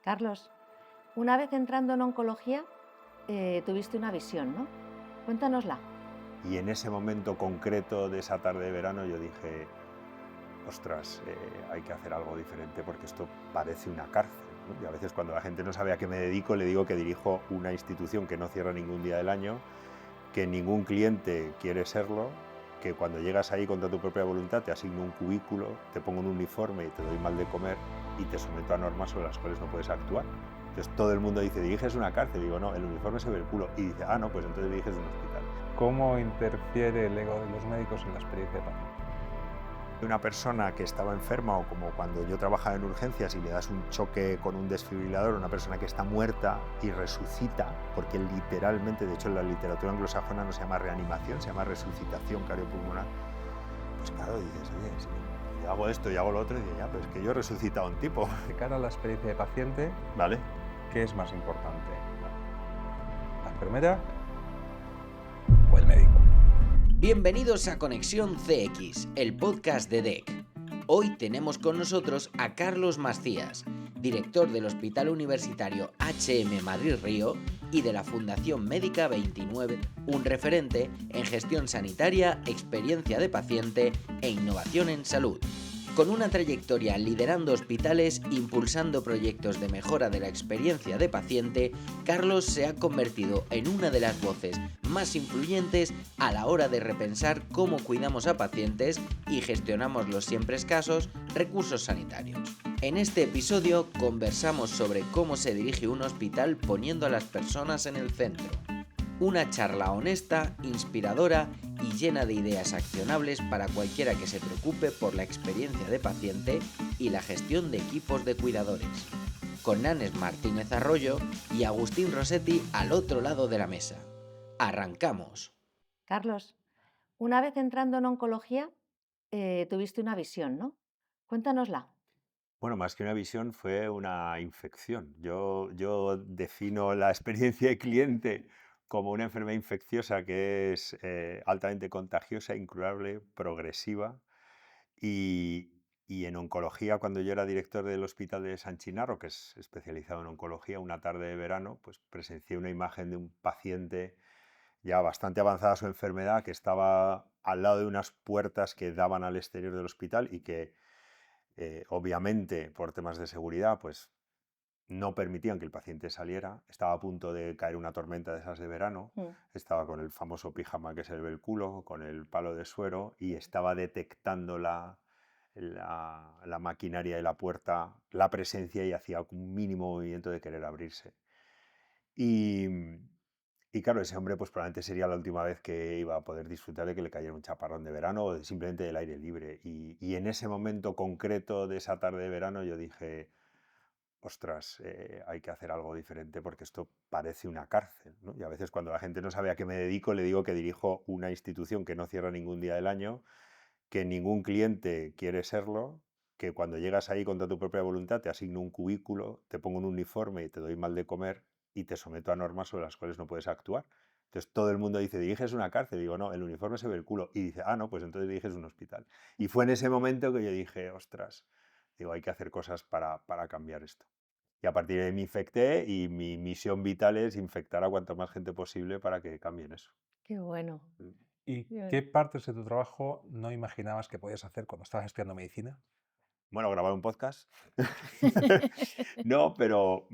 Carlos, una vez entrando en oncología, tuviste una visión, ¿no? Cuéntanosla. Y en ese momento concreto de esa tarde de verano yo dije, ostras, hay que hacer algo diferente porque esto parece una cárcel, ¿no? Y a veces cuando la gente no sabe a qué me dedico, le digo que dirijo una institución que no cierra ningún día del año, que ningún cliente quiere serlo, que cuando llegas ahí contra tu propia voluntad te asigno un cubículo, te pongo un uniforme y te doy mal de comer y te someto a normas sobre las cuales no puedes actuar. Entonces todo el mundo dice, ¿diriges una cárcel? Y digo, no, el uniforme se ve el culo. Y dice, ah, no, pues entonces diriges un hospital. ¿Cómo interfiere el ego de los médicos en la experiencia de paciente? Una persona que estaba enferma, o como cuando yo trabajaba en urgencias y le das un choque con un desfibrilador a una persona que está muerta y resucita, porque literalmente, de hecho en la literatura anglosajona no se llama reanimación, se llama resucitación cardiopulmonar, pues claro, dices, oye, si yo hago esto y hago lo otro, y dices, ya, pues es que yo he resucitado a un tipo. De cara a la experiencia de paciente, ¿Vale? ¿qué es más importante? ¿La enfermera o el médico? Bienvenidos a Conexión CX, el podcast de DEC. Hoy tenemos con nosotros a Carlos Macías, director del Hospital Universitario HM Madrid Río y de la Fundación Médica 29, un referente en gestión sanitaria, experiencia de paciente e innovación en salud. Con una trayectoria liderando hospitales, impulsando proyectos de mejora de la experiencia de paciente, Carlos se ha convertido en una de las voces más influyentes a la hora de repensar cómo cuidamos a pacientes y gestionamos los siempre escasos recursos sanitarios. En este episodio conversamos sobre cómo se dirige un hospital poniendo a las personas en el centro. Una charla honesta, inspiradora y llena de ideas accionables para cualquiera que se preocupe por la experiencia de paciente y la gestión de equipos de cuidadores. Con Nanes Martínez Arroyo y Agustín Rossetti al otro lado de la mesa. ¡Arrancamos! Carlos, una vez entrando en oncología, tuviste una visión, ¿no? Cuéntanosla. Bueno, más que una visión fue una infección. Yo defino la experiencia de cliente como una enfermedad infecciosa que es altamente contagiosa, incurable, progresiva. Y en oncología, cuando yo era director del Hospital de San Chinarro, que es especializado en oncología, una tarde de verano, pues presencié una imagen de un paciente ya bastante avanzada su enfermedad, que estaba al lado de unas puertas que daban al exterior del hospital y que obviamente, por temas de seguridad, pues no permitían que el paciente saliera. Estaba a punto de caer una tormenta de esas de verano. Estaba con el famoso pijama que se le ve el culo, con el palo de suero, y estaba detectando la maquinaria de la puerta, la presencia, y hacía un mínimo movimiento de querer abrirse. Y, y claro, ese hombre pues probablemente sería la última vez que iba a poder disfrutar de que le cayera un chaparrón de verano o simplemente del aire libre. Y en ese momento concreto de esa tarde de verano yo dije, ostras, hay que hacer algo diferente porque esto parece una cárcel, ¿no? Y a veces cuando la gente no sabe a qué me dedico, le digo que dirijo una institución que no cierra ningún día del año, que ningún cliente quiere serlo, que cuando llegas ahí contra tu propia voluntad te asigno un cubículo, te pongo un uniforme y te doy mal de comer y te someto a normas sobre las cuales no puedes actuar. Entonces todo el mundo dice, ¿diriges una cárcel? Digo, no, el uniforme se ve el culo. Y dice, ah, no, pues entonces diriges un hospital. Y fue en ese momento que yo dije, ostras, digo, hay que hacer cosas para cambiar esto. Y a partir de ahí me infecté y mi misión vital es infectar a cuanta más gente posible para que cambien eso. Qué bueno. ¿Y Qué qué bueno. partes de tu trabajo no imaginabas que podías hacer cuando estabas estudiando medicina? Bueno, grabar un podcast. No, pero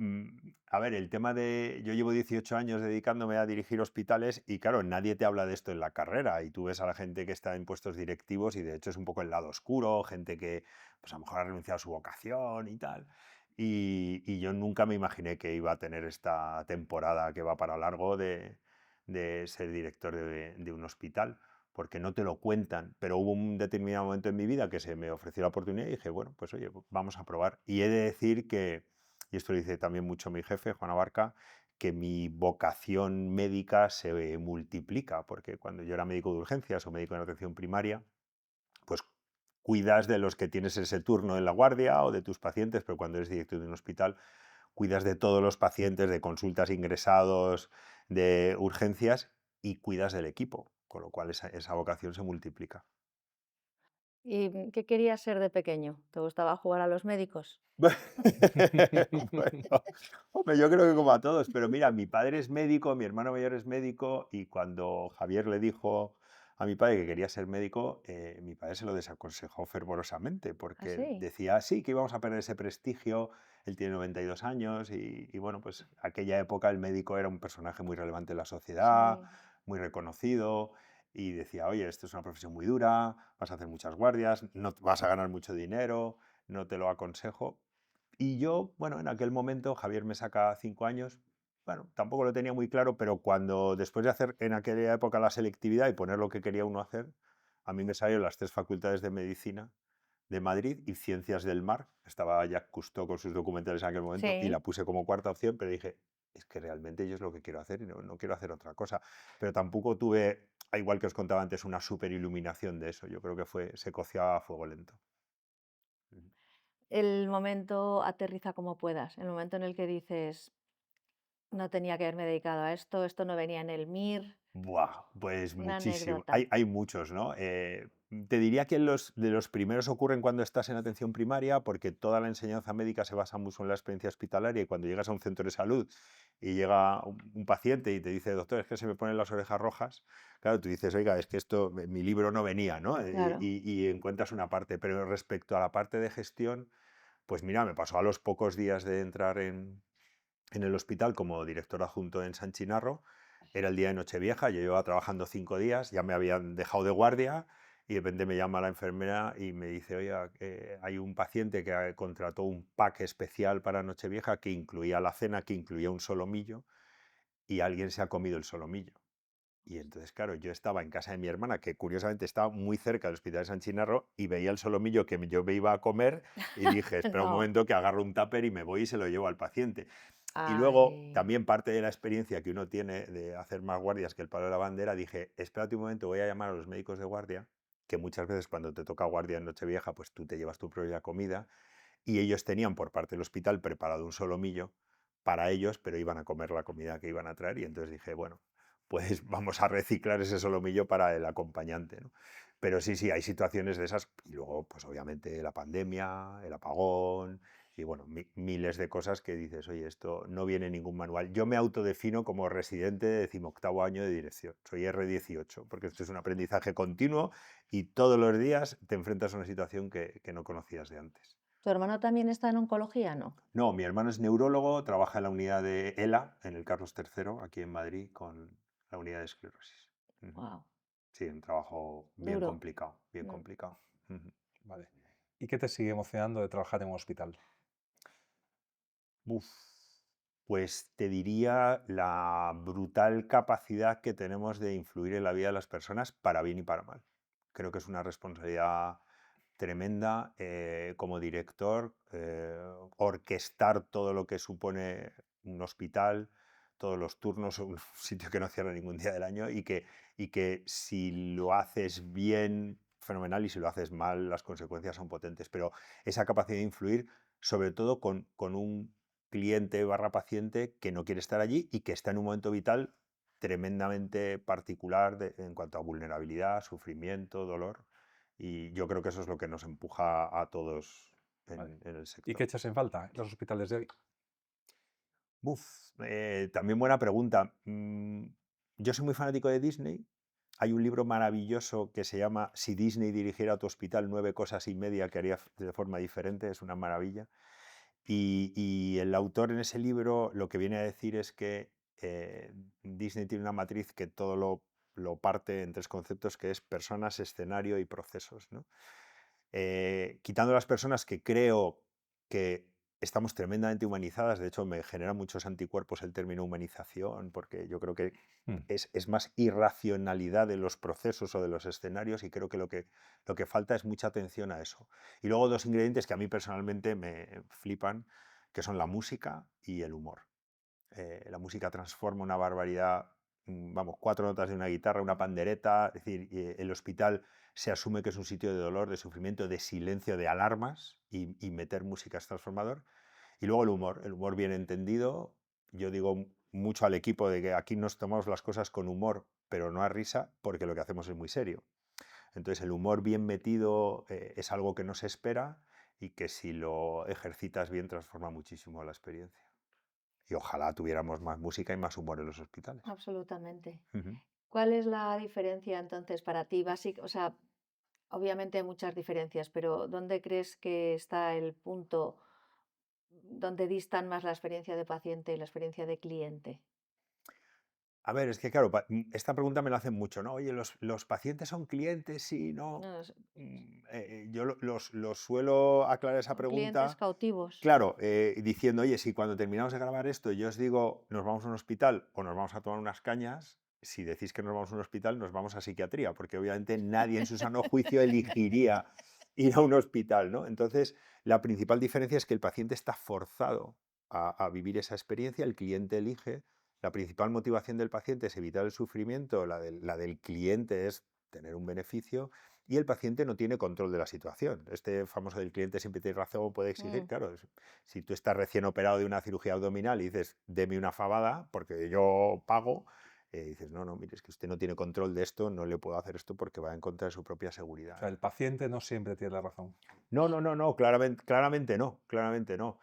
a ver, el tema de... Yo llevo 18 años dedicándome a dirigir hospitales y claro, nadie te habla de esto en la carrera y tú ves a la gente que está en puestos directivos y de hecho es un poco el lado oscuro, gente que pues a lo mejor ha renunciado a su vocación y tal. Y yo nunca me imaginé que iba a tener esta temporada que va para largo de ser director de un hospital porque no te lo cuentan, pero hubo un determinado momento en mi vida que se me ofreció la oportunidad y dije, bueno, pues oye, vamos a probar. Y he de decir que, y esto lo dice también mucho mi jefe, Juan Abarca, que mi vocación médica se multiplica, porque cuando yo era médico de urgencias o médico de atención primaria, pues cuidas de los que tienes ese turno en la guardia o de tus pacientes, pero cuando eres director de un hospital, cuidas de todos los pacientes, de consultas, ingresados, de urgencias y cuidas del equipo, con lo cual esa vocación se multiplica. ¿Y qué querías ser de pequeño? ¿Te gustaba jugar a los médicos? Bueno, hombre, yo creo que como a todos, pero mira, mi padre es médico, mi hermano mayor es médico y cuando Javier le dijo a mi padre que quería ser médico, mi padre se lo desaconsejó fervorosamente ¿Ah, porque sí? decía, sí, que íbamos a perder ese prestigio, él tiene 92 años y bueno, pues aquella época el médico era un personaje muy relevante en la sociedad, Sí. muy reconocido y decía, oye, esto es una profesión muy dura, vas a hacer muchas guardias, no vas a ganar mucho dinero, no te lo aconsejo. Y yo, bueno, en aquel momento, Javier me saca 5 años, bueno, tampoco lo tenía muy claro, pero cuando después de hacer en aquella época la selectividad y poner lo que quería uno hacer, a mí me salieron las 3 facultades de medicina de Madrid y Ciencias del Mar. Estaba Jacques Cousteau con sus documentales en aquel momento y la Sí. puse como cuarta opción, pero dije, es que realmente yo es lo que quiero hacer y no quiero hacer otra cosa. Pero tampoco tuve, igual que os contaba antes, una super iluminación de eso. Yo creo que se coció a fuego lento. Ujú. El momento aterriza como puedas, el momento en el que dices, no tenía que haberme dedicado a esto, esto no venía en el MIR, Buah, pues una muchísimo. anécdota. Hay muchos, ¿no? Te diría que de los primeros ocurren cuando estás en atención primaria, porque toda la enseñanza médica se basa mucho en la experiencia hospitalaria y cuando llegas a un centro de salud y llega un paciente y te dice, doctor, es que se me ponen las orejas rojas, claro, tú dices, oiga, es que esto, mi libro no venía, ¿no? Claro. Y encuentras una parte, pero respecto a la parte de gestión, pues mira, me pasó a los pocos días de entrar en el hospital como director adjunto en San Chinarro. Era el día de Nochevieja, yo llevaba trabajando 5 días, ya me habían dejado de guardia y de repente me llama la enfermera y me dice, oiga, hay un paciente que contrató un pack especial para Nochevieja que incluía la cena, que incluía un solomillo y alguien se ha comido el solomillo. Y entonces, claro, yo estaba en casa de mi hermana, que curiosamente estaba muy cerca del hospital de San Chinarro, y veía el solomillo que yo me iba a comer y dije, espera un No. momento que agarro un tupper y me voy y se lo llevo al paciente. Y luego, Ay, también parte de la experiencia que uno tiene de hacer más guardias que el palo de la bandera, dije, espérate un momento, voy a llamar a los médicos de guardia, que muchas veces cuando te toca guardia en Nochevieja, pues tú te llevas tu propia comida, y ellos tenían por parte del hospital preparado un solomillo para ellos, pero iban a comer la comida que iban a traer, y entonces dije, bueno, pues vamos a reciclar ese solomillo para el acompañante, ¿no? Pero sí, sí, hay situaciones de esas, y luego, pues obviamente la pandemia, el apagón, y bueno, miles de cosas que dices, oye, esto no viene en ningún manual. Yo me autodefino como residente de 18º año de dirección, soy R18, porque esto es un aprendizaje continuo y todos los días te enfrentas a una situación que no conocías de antes. ¿tu hermano también está en oncología? No. No, mi hermano es neurólogo, trabaja en la unidad de ELA, en el Carlos III, aquí en Madrid, con la unidad de esclerosis. Ujú. Wow, Sí, un trabajo bien duro. complicado, bien Mm. complicado. Ujú. Vale. ¿Y qué te sigue emocionando de trabajar en un hospital? Uf, pues te diría la brutal capacidad que tenemos de influir en la vida de las personas para bien y para mal. Creo que es una responsabilidad tremenda como director, orquestar todo lo que supone un hospital, todos los turnos, un sitio que no cierra ningún día del año y que si lo haces bien, fenomenal, y si lo haces mal, las consecuencias son potentes. Pero esa capacidad de influir, sobre todo con un cliente barra paciente que no quiere estar allí y que está en un momento vital tremendamente particular en cuanto a vulnerabilidad, sufrimiento, dolor. Y yo creo que eso es lo que nos empuja a todos Vale. en el ¿Y sector. qué echas en falta en los hospitales de hoy? También buena pregunta. Yo soy muy fanático de Disney. Hay un libro maravilloso que se llama Si Disney dirigiera tu hospital, 9 cosas y media que haría de forma diferente. Es una maravilla. Y el autor en ese libro lo que viene a decir es que Disney tiene una matriz que todo lo parte en 3 conceptos, que es personas, escenario y procesos, ¿no? Quitando las personas, que creo que estamos tremendamente humanizadas. De hecho, me genera muchos anticuerpos el término humanización, porque yo creo que Mm, es más irracionalidad de los procesos o de los escenarios, y creo que lo que falta es mucha atención a eso. Y luego 2 ingredientes que a mí personalmente me flipan, que son la música y el humor. La música transforma una barbaridad, vamos, 4 notas de una guitarra, una pandereta, es decir, el hospital se asume que es un sitio de dolor, de sufrimiento, de silencio, de alarmas, y meter música es transformador. Y luego el humor bien entendido. Yo digo mucho al equipo de que aquí nos tomamos las cosas con humor, pero no a risa, porque lo que hacemos es muy serio. Entonces el humor bien metido es algo que no se espera y que si lo ejercitas bien transforma muchísimo la experiencia. Y ojalá tuviéramos más música y más humor en los hospitales. Absolutamente. Ujú. ¿Cuál es la diferencia entonces para ti básica? O sea, obviamente hay muchas diferencias, pero ¿dónde crees que está el punto donde distan más la experiencia de paciente y la experiencia de cliente? A ver, es que claro, esta pregunta me la hacen mucho, ¿no? Oye, ¿los pacientes son clientes? Sí, no. No, Yo los suelo aclarar esa son clientes pregunta, cautivos. claro, diciendo, oye, si cuando terminamos de grabar esto yo os digo, nos vamos a un hospital o nos vamos a tomar unas cañas, si decís que nos vamos a un hospital, nos vamos a psiquiatría, porque obviamente nadie en su sano juicio elegiría ir a un hospital, ¿no? Entonces, la principal diferencia es que el paciente está forzado a vivir esa experiencia, el cliente elige. La principal motivación del paciente es evitar el sufrimiento, la del cliente es tener un beneficio y el paciente no tiene control de la situación. Este famoso del cliente siempre tiene razón, puede exigir, Mm. claro, si tú estás recién operado de una cirugía abdominal y dices, deme una fabada porque yo pago, dices, no, no, mire, es que usted no tiene control de esto, no le puedo hacer esto porque va en contra de su propia O seguridad, sea, ¿no? el paciente no siempre tiene la razón. No, no, no, no, claramente no, claramente no.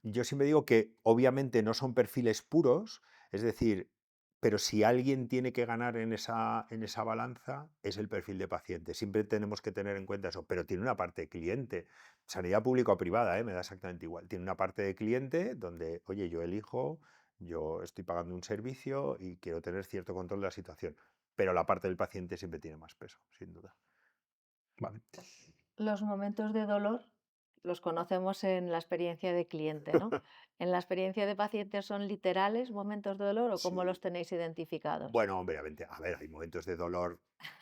Yo siempre digo que obviamente no son perfiles puros, es decir, pero si alguien tiene que ganar en esa balanza, es el perfil de paciente. Siempre tenemos que tener en cuenta eso, pero tiene una parte de cliente. Sanidad pública o privada, me da exactamente igual. Tiene una parte de cliente donde, oye, yo elijo, yo estoy pagando un servicio y quiero tener cierto control de la situación. Pero la parte del paciente siempre tiene más peso, sin duda. Vale. Los momentos de dolor los conocemos en la experiencia de cliente, ¿no? ¿En la experiencia de paciente son literales momentos de dolor o cómo los Sí. tenéis identificados? Bueno, hombre, a ver, hay momentos de dolor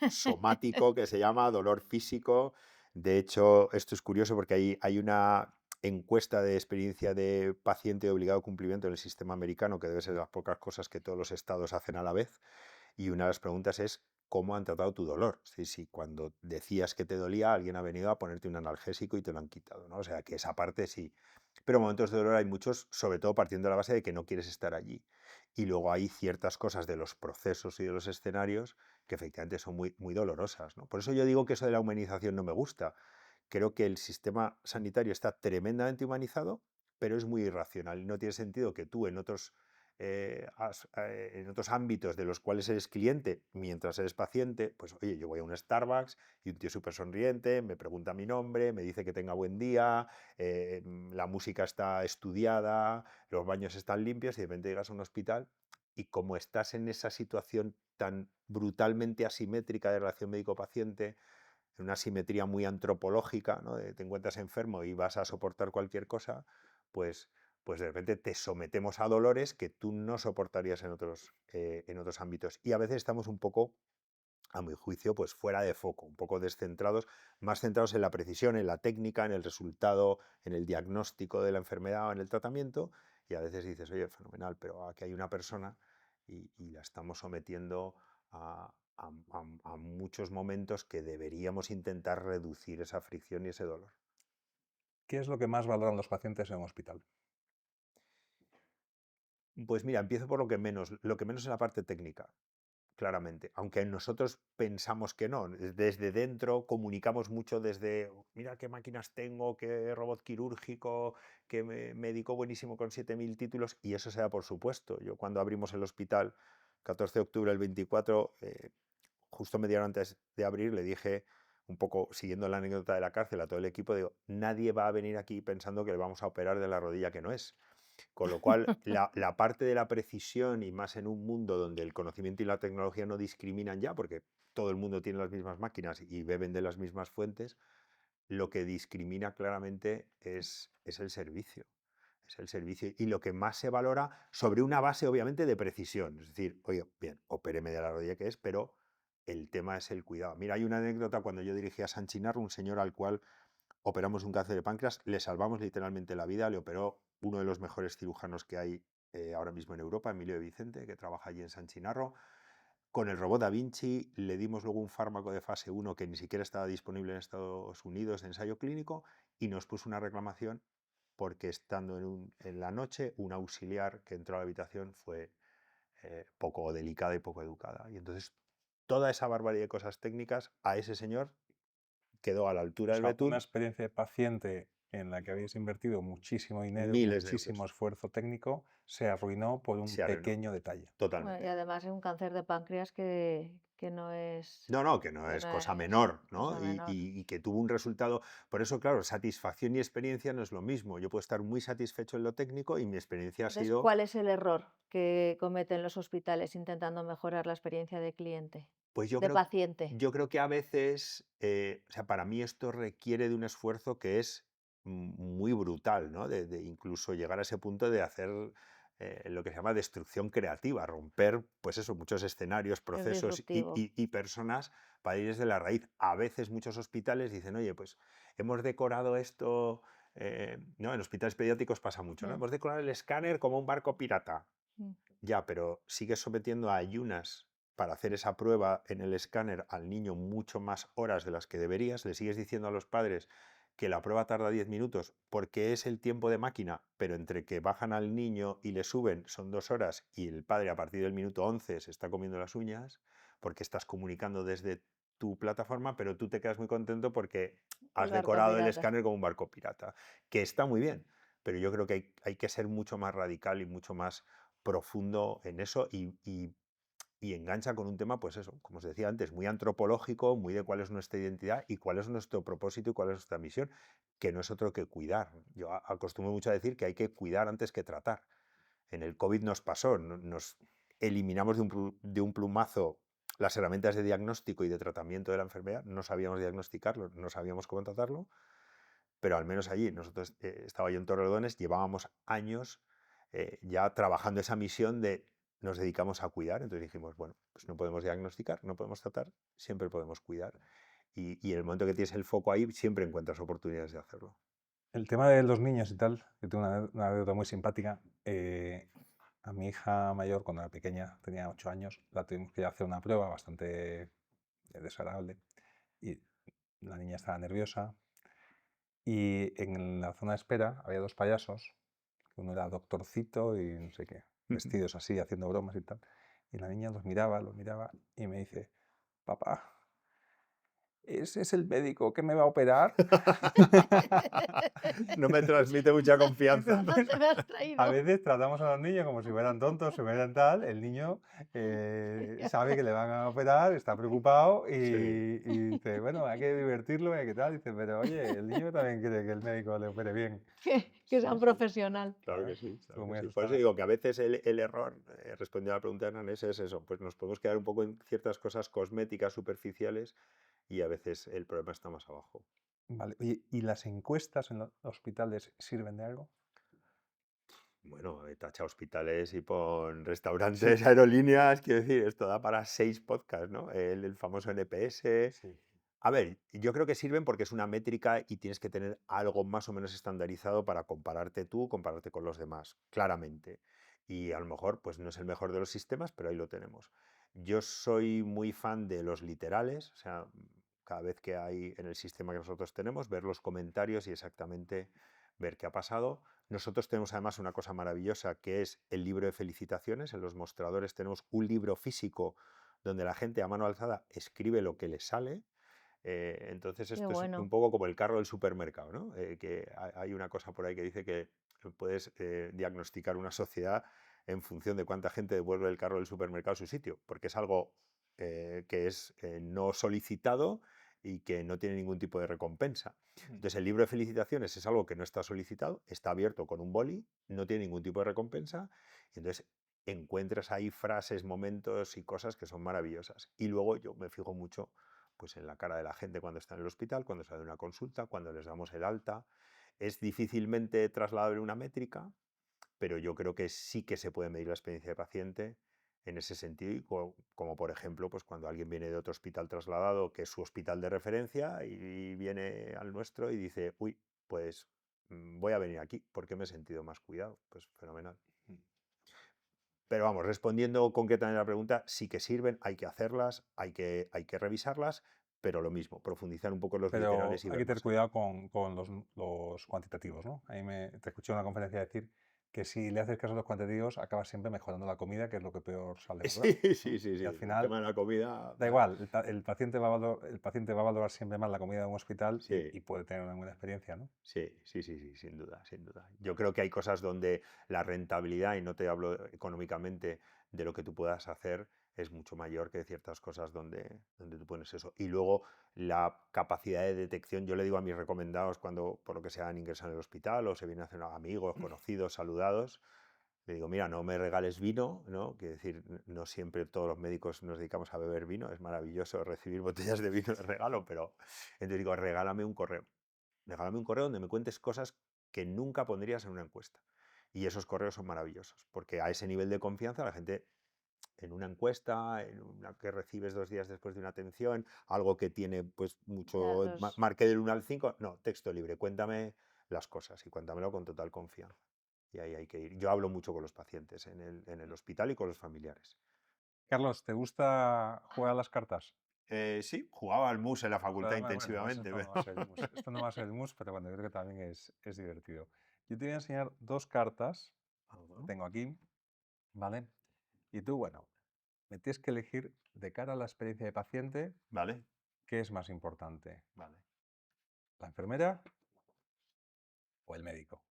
somático que se llama dolor físico. De hecho, esto es curioso porque hay una encuesta de experiencia de paciente de obligado cumplimiento en el sistema americano, que debe ser de las pocas cosas que todos los estados hacen a la vez. Y una de las preguntas es, ¿cómo han tratado tu dolor? Si cuando decías que te dolía, alguien ha venido a ponerte un analgésico y te lo han quitado, ¿no? O sea, que esa parte sí. Pero momentos de dolor hay muchos, sobre todo partiendo de la base de que no quieres estar allí. Y luego hay ciertas cosas de los procesos y de los escenarios que efectivamente son muy, muy dolorosas, ¿no? Por eso yo digo que eso de la humanización no me gusta. Creo que el sistema sanitario está tremendamente humanizado, pero es muy irracional y no tiene sentido que tú en otros ámbitos de los cuales eres cliente mientras eres paciente, pues oye, yo voy a un Starbucks y un tío súper sonriente me pregunta mi nombre, me dice que tenga buen día, la música está estudiada, los baños están limpios y de repente llegas a un hospital y como estás en esa situación tan brutalmente asimétrica de relación médico-paciente, en una simetría muy antropológica, ¿no? Te encuentras enfermo y vas a soportar cualquier cosa, pues de repente te sometemos a dolores que tú no soportarías en otros ámbitos. Y a veces estamos un poco, a mi juicio, pues fuera de foco, un poco descentrados, más centrados en la precisión, en la técnica, en el resultado, en el diagnóstico de la enfermedad o en el tratamiento, y a veces dices, oye, fenomenal, pero aquí hay una persona y la estamos sometiendo a muchos momentos que deberíamos intentar reducir esa fricción y ese dolor. ¿Qué es lo que más valoran los pacientes en un hospital? Pues mira, empiezo por lo que menos es la parte técnica. Claramente, aunque nosotros pensamos que no, desde dentro comunicamos mucho desde, mira qué máquinas tengo, qué robot quirúrgico, qué médico buenísimo con 7.000 títulos, y eso se da por supuesto. Yo cuando abrimos el hospital, 14 de octubre del 24, justo media hora antes de abrir, le dije, un poco siguiendo la anécdota de la cárcel, a todo el equipo, digo, nadie va a venir aquí pensando que le vamos a operar de la rodilla que no es. Con lo cual, la parte de la precisión y más en un mundo donde el conocimiento y la tecnología no discriminan ya, porque todo el mundo tiene las mismas máquinas y beben de las mismas fuentes, lo que discrimina claramente es el servicio. Es el servicio y lo que más se valora sobre una base obviamente de precisión. Es decir, oye, bien, opéreme de la rodilla que es, pero el tema es el cuidado. Mira, hay una anécdota cuando yo dirigía a San Chinarro, un señor al cual operamos un cáncer de páncreas, le salvamos literalmente la vida, le operó uno de los mejores cirujanos que hay ahora mismo en Europa, Emilio de Vicente, que trabaja allí en San Chinarro. Con el robot Da Vinci le dimos luego un fármaco de fase 1 que ni siquiera estaba disponible en Estados Unidos de ensayo clínico y nos puso una reclamación porque estando en la noche un auxiliar que entró a la habitación fue poco delicada y poco educada. Y entonces toda esa barbaridad de cosas técnicas, a ese señor quedó a la altura O del sea, betún una experiencia de paciente en la que habéis invertido muchísimo dinero, miles de muchísimo euros. esfuerzo técnico, se arruinó por un Se arruinó pequeño detalle. Bueno, y totalmente. además es un cáncer de páncreas que no es, No, que no que es no cosa es menor, cosa ¿no? menor. Y que tuvo un resultado. Por eso, claro, satisfacción y experiencia no es lo mismo. Yo puedo estar muy satisfecho en lo técnico y mi experiencia ha Entonces, sido, ¿cuál es el error que cometen los hospitales intentando mejorar la experiencia de cliente, pues de paciente? yo creo que a veces, o sea, para mí esto requiere de un esfuerzo que es muy brutal, ¿no? De incluso llegar a ese punto de hacer lo que se llama destrucción creativa, romper, pues eso, muchos escenarios, Es procesos disruptivo. y personas para ir desde la raíz. A veces muchos hospitales dicen, oye, pues hemos decorado esto, ¿no? En hospitales pediátricos pasa mucho, ¿no? Mm, Hemos decorado el escáner como un barco pirata. mm. Ya, pero sigues sometiendo a ayunas para hacer esa prueba en el escáner al niño mucho más horas de las que deberías. Le sigues diciendo a los padres que la prueba tarda 10 minutos porque es el tiempo de máquina, pero entre que bajan al niño y le suben son 2 horas y el padre a partir del minuto 11 se está comiendo las uñas porque estás comunicando desde tu plataforma, pero tú te quedas muy contento porque has El barco decorado el pirata. escáner como un barco pirata, que está muy bien, pero yo creo que hay que ser mucho más radical y mucho más profundo en eso y engancha con un tema, pues eso, como os decía antes, muy antropológico, muy de cuál es nuestra identidad y cuál es nuestro propósito y cuál es nuestra misión, que no es otro que cuidar. Yo acostumbro mucho a decir que hay que cuidar antes que tratar. En el COVID nos pasó, nos eliminamos de un plumazo las herramientas de diagnóstico y de tratamiento de la enfermedad, no sabíamos diagnosticarlo, no sabíamos cómo tratarlo, pero al menos allí, nosotros, estaba yo en Torrelodones, llevábamos años ya trabajando esa misión de nos dedicamos a cuidar, entonces dijimos, bueno, pues no podemos diagnosticar, no podemos tratar, siempre podemos cuidar. Y en el momento que tienes el foco ahí, siempre encuentras oportunidades de hacerlo. El tema de los niños y tal, yo tengo una anécdota muy simpática. A mi hija mayor, cuando era pequeña, tenía 8 años, la tuvimos que ir a hacer una prueba bastante desagradable y la niña estaba nerviosa y en la zona de espera había 2 payasos, uno era doctorcito y no sé qué, vestidos así, haciendo bromas y tal. Y la niña los miraba y me dice, papá, ¿ese es el médico que me va a operar? No me transmite mucha confianza. ¿Dónde me has A traído? veces tratamos a los niños como si fueran tontos, si fueran tal. El niño sabe que le van a operar, está preocupado Sí, y dice, bueno, hay que divertirlo, hay que tal. Dice, pero oye, el niño también quiere que el médico le opere bien. Que sea un sí, sí. profesional. Claro que ¿Sabes? sí, Estuvo claro muy que sí. Por eso asustada. digo que a veces el error, respondiendo a la pregunta de Nanés, es eso, pues nos podemos quedar un poco en ciertas cosas cosméticas, superficiales, y a veces el problema está más abajo. Vale. Oye, ¿y las encuestas en los hospitales sirven de algo? Bueno, tacha hospitales y pon restaurantes, Sí, aerolíneas, quiero decir, esto da para 6 podcasts, ¿no? El famoso NPS. sí. A ver, yo creo que sirven porque es una métrica y tienes que tener algo más o menos estandarizado para compararte tú, compararte con los demás, claramente. Y a lo mejor, pues no es el mejor de los sistemas, pero ahí lo tenemos. Yo soy muy fan de los literales, o sea, cada vez que hay en el sistema que nosotros tenemos, ver los comentarios y exactamente ver qué ha pasado. Nosotros tenemos además una cosa maravillosa que es el libro de felicitaciones. En los mostradores tenemos un libro físico donde la gente a mano alzada escribe lo que le sale. Entonces Qué esto es un bueno. poco como el carro del supermercado, ¿no? Que hay una cosa por ahí que dice que puedes diagnosticar una sociedad en función de cuánta gente devuelve el carro del supermercado a su sitio, porque es algo que es no solicitado y que no tiene ningún tipo de recompensa. Entonces el libro de felicitaciones es algo que no está solicitado, está abierto con un boli, no tiene ningún tipo de recompensa, y entonces encuentras ahí frases, momentos y cosas que son maravillosas. Y luego yo me fijo mucho pues en la cara de la gente cuando está en el hospital, cuando sale de una consulta, cuando les damos el alta. Es difícilmente trasladable una métrica, pero yo creo que sí que se puede medir la experiencia de paciente en ese sentido, y como por ejemplo, pues cuando alguien viene de otro hospital trasladado, que es su hospital de referencia, y viene al nuestro y dice, uy, pues voy a venir aquí porque me he sentido más cuidado. Pues fenomenal. Pero vamos, respondiendo concretamente a la pregunta, sí que sirven, hay que hacerlas, hay que revisarlas, pero lo mismo, profundizar un poco en los Pero literales y hay ver que tener más allá. cuidado con los cuantitativos, ¿no? Te escuché en una conferencia decir que si le haces caso a los cuantitativos acabas siempre mejorando la comida, que es lo que peor sale, ¿verdad? Sí, sí, ¿No? sí, Y sí. al El final, tema de la comida, da igual, el paciente el paciente va a valorar siempre más la comida de un hospital sí. y puede tener una buena experiencia, ¿no? Sí, sí, sí, sí, sin duda, sin duda. Yo creo que hay cosas donde la rentabilidad, y no te hablo económicamente de lo que tú puedas hacer, es mucho mayor que ciertas cosas donde tú pones eso. Y luego la capacidad de detección, yo le digo a mis recomendados cuando por lo que sea han ingresado en el hospital o se vienen a hacer amigos, conocidos, saludados, le digo, mira, no me regales vino, ¿no? Quiero decir, no siempre todos los médicos nos dedicamos a beber vino, es maravilloso recibir botellas de vino de regalo, pero entonces digo, regálame un correo. Regálame un correo donde me cuentes cosas que nunca pondrías en una encuesta. Y esos correos son maravillosos, porque a ese nivel de confianza la gente, en una encuesta, en una que recibes 2 días después de una atención, algo que tiene pues Ya mucho los... marque del 1 al 5, no, texto libre, cuéntame las cosas y cuéntamelo con total confianza. Y ahí hay que ir. Yo hablo mucho con los pacientes en el hospital y con los familiares. Carlos, ¿te gusta jugar a las cartas? Sí, jugaba al mus en la facultad Bueno, intensivamente, esto no va a pero... ser el mus. Esto no va a ser el mus, pero bueno, yo creo que también es divertido. Yo te voy a enseñar dos cartas que Ajá. tengo aquí, ¿vale? Y tú, bueno, me tienes que elegir de cara a la experiencia de paciente, Vale, ¿qué es más importante? vale. ¿La enfermera o el médico?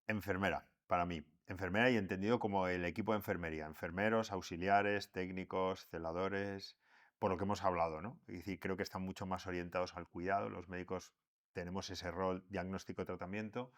Enfermera, para mí. Enfermera y entendido como el equipo de enfermería. Enfermeros, auxiliares, técnicos, celadores, por lo que hemos hablado, ¿no? Es decir, creo que están mucho más orientados al cuidado. Los médicos tenemos ese rol diagnóstico-tratamiento,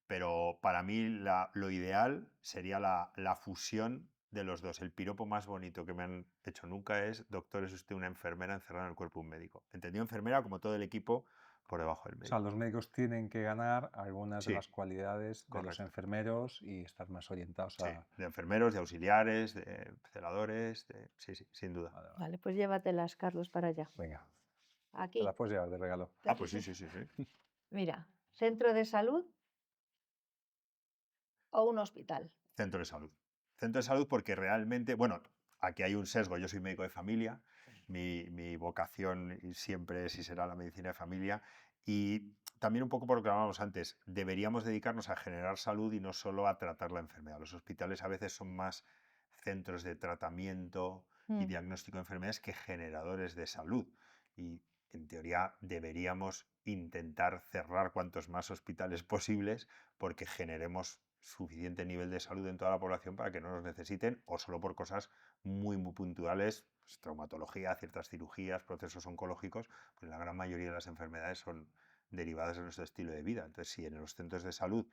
pero para mí lo ideal sería la fusión de los dos. El piropo más bonito que me han hecho nunca es: doctor, es usted una enfermera encerrada en el cuerpo de un médico. Entendido enfermera como todo el equipo por debajo del O sea, médico. los médicos tienen que ganar algunas de Sí, las cualidades de los correcto. enfermeros y estar más orientados Sí, a... de enfermeros, de auxiliares, de celadores, sí, sí, sin duda. Vale, vale. Vale, pues llévatelas, Carlos, para allá. Venga, te Aquí. las puedes llevar de regalo. Ah, pues sí, sí, sí, sí. Mira, centro de salud o un hospital. Centro de salud. Centro de salud porque realmente, bueno, aquí hay un sesgo. Yo soy médico de familia, mi vocación siempre es y será la medicina de familia. Y también un poco por lo que hablábamos antes, deberíamos dedicarnos a generar salud y no solo a tratar la enfermedad. Los hospitales a veces son más centros de tratamiento y Mm. diagnóstico de enfermedades que generadores de salud. Y en teoría deberíamos intentar cerrar cuantos más hospitales posibles porque generemos suficiente nivel de salud en toda la población para que no nos necesiten o solo por cosas muy, muy puntuales, pues, traumatología, ciertas cirugías, procesos oncológicos, pues la gran mayoría de las enfermedades son derivadas de nuestro estilo de vida. Entonces, si en los centros de salud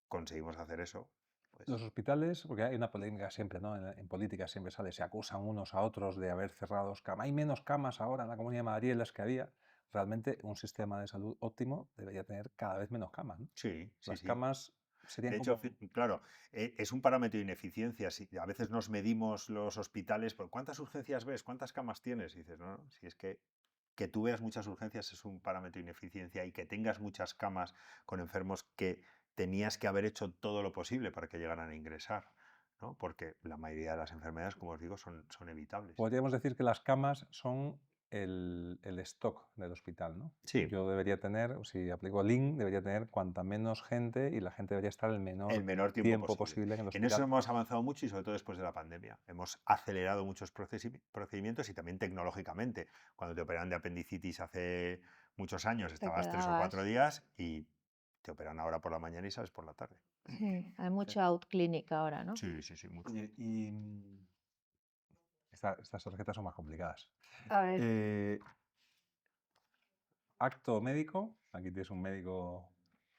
conseguimos hacer eso, pues Los hospitales, porque hay una polémica siempre, ¿no? En política siempre sale, se acusan unos a otros de haber cerrado camas. Hay menos camas ahora en la Comunidad de Madrid de las que había. Realmente un sistema de salud óptimo debería tener cada vez menos camas, ¿no? sí, sí, Las sí. camas serían De hecho, como... claro, es un parámetro de ineficiencia. Si a veces nos medimos los hospitales por cuántas urgencias ves, cuántas camas tienes, y dices, no, no, si es que tú veas muchas urgencias es un parámetro de ineficiencia y que tengas muchas camas con enfermos que tenías que haber hecho todo lo posible para que llegaran a ingresar, ¿no? Porque la mayoría de las enfermedades, como os digo, son evitables. Podríamos decir que las camas son el stock del hospital, ¿no? Sí, Yo debería tener, si aplico Lean, debería tener cuanta menos gente y la gente debería estar el el menor menor tiempo tiempo posible. posible en el En eso hospital. hemos avanzado mucho y sobre todo después de la pandemia. Hemos acelerado muchos procedimientos y también tecnológicamente. Cuando te operan de apendicitis hace muchos años Te estabas 3 o 4 quedabas. días y te operan ahora por la mañana y sales por la tarde. Hay mucho outclinic ahora, ¿no? Sí, sí, sí, mucho. Oye, estas tarjetas son más complicadas. A ver, Eh, acto médico, aquí tienes un médico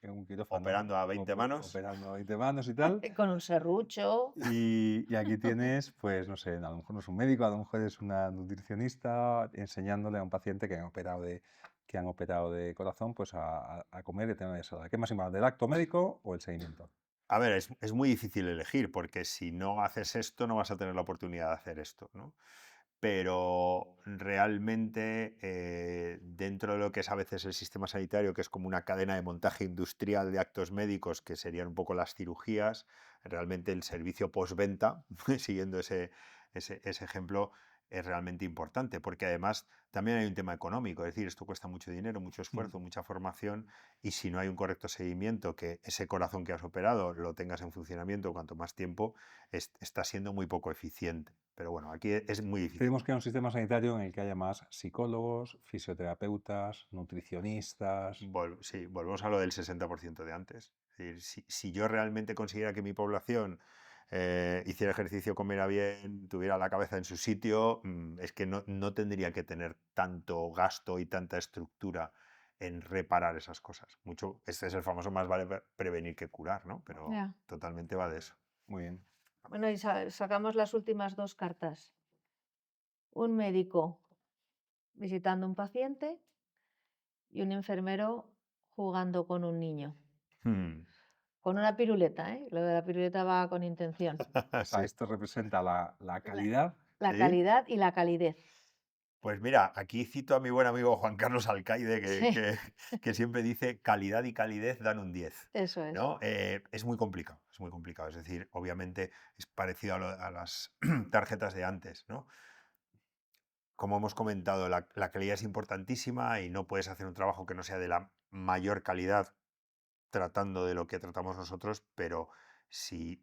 en un quirófano Operando a 20 manos. operando a 20 manos y tal. con un serrucho. Y aquí tienes, pues no sé, a lo mejor no es un médico, a lo mejor es una nutricionista enseñándole a un paciente que han operado de corazón pues a comer y tener una ensalada. ¿Qué más importante, el acto médico o el seguimiento? A ver, es muy difícil elegir porque si no haces esto no vas a tener la oportunidad de hacer esto, ¿no? Pero realmente dentro de lo que es a veces el sistema sanitario, que es como una cadena de montaje industrial de actos médicos, que serían un poco las cirugías, realmente el servicio postventa, siguiendo ese ejemplo, es realmente importante, porque además también hay un tema económico, es decir, esto cuesta mucho dinero, mucho esfuerzo, mucha formación, y si no hay un correcto seguimiento, que ese corazón que has operado lo tengas en funcionamiento cuanto más tiempo, está siendo muy poco eficiente. Pero bueno, aquí es muy difícil. Tenemos que ir a un sistema sanitario en el que haya más psicólogos, fisioterapeutas, nutricionistas. Sí, volvemos a lo del 60% de antes. Es decir, si yo realmente consiguiera que mi población hiciera ejercicio, comiera bien, tuviera la cabeza en su sitio, es que no tendría que tener tanto gasto y tanta estructura en reparar esas cosas. Este es el famoso más vale prevenir que curar, ¿no? Pero Ya. totalmente va de eso. Muy bien. Bueno, y sacamos las últimas dos cartas. Un médico visitando un paciente y un enfermero jugando con un niño. Hmm. Con una piruleta, ¿eh? Lo de la piruleta va con intención. O sea, Sí. esto representa la calidad. La Sí. calidad y la calidez. Pues mira, aquí cito a mi buen amigo Juan Carlos Alcaide, Sí. que siempre dice calidad y calidez dan un 10. Eso es. ¿No? Es muy complicado, es muy complicado. Es decir, obviamente es parecido a las tarjetas de antes, ¿no? Como hemos comentado, la calidad es importantísima y no puedes hacer un trabajo que no sea de la mayor calidad tratando de lo que tratamos nosotros, pero si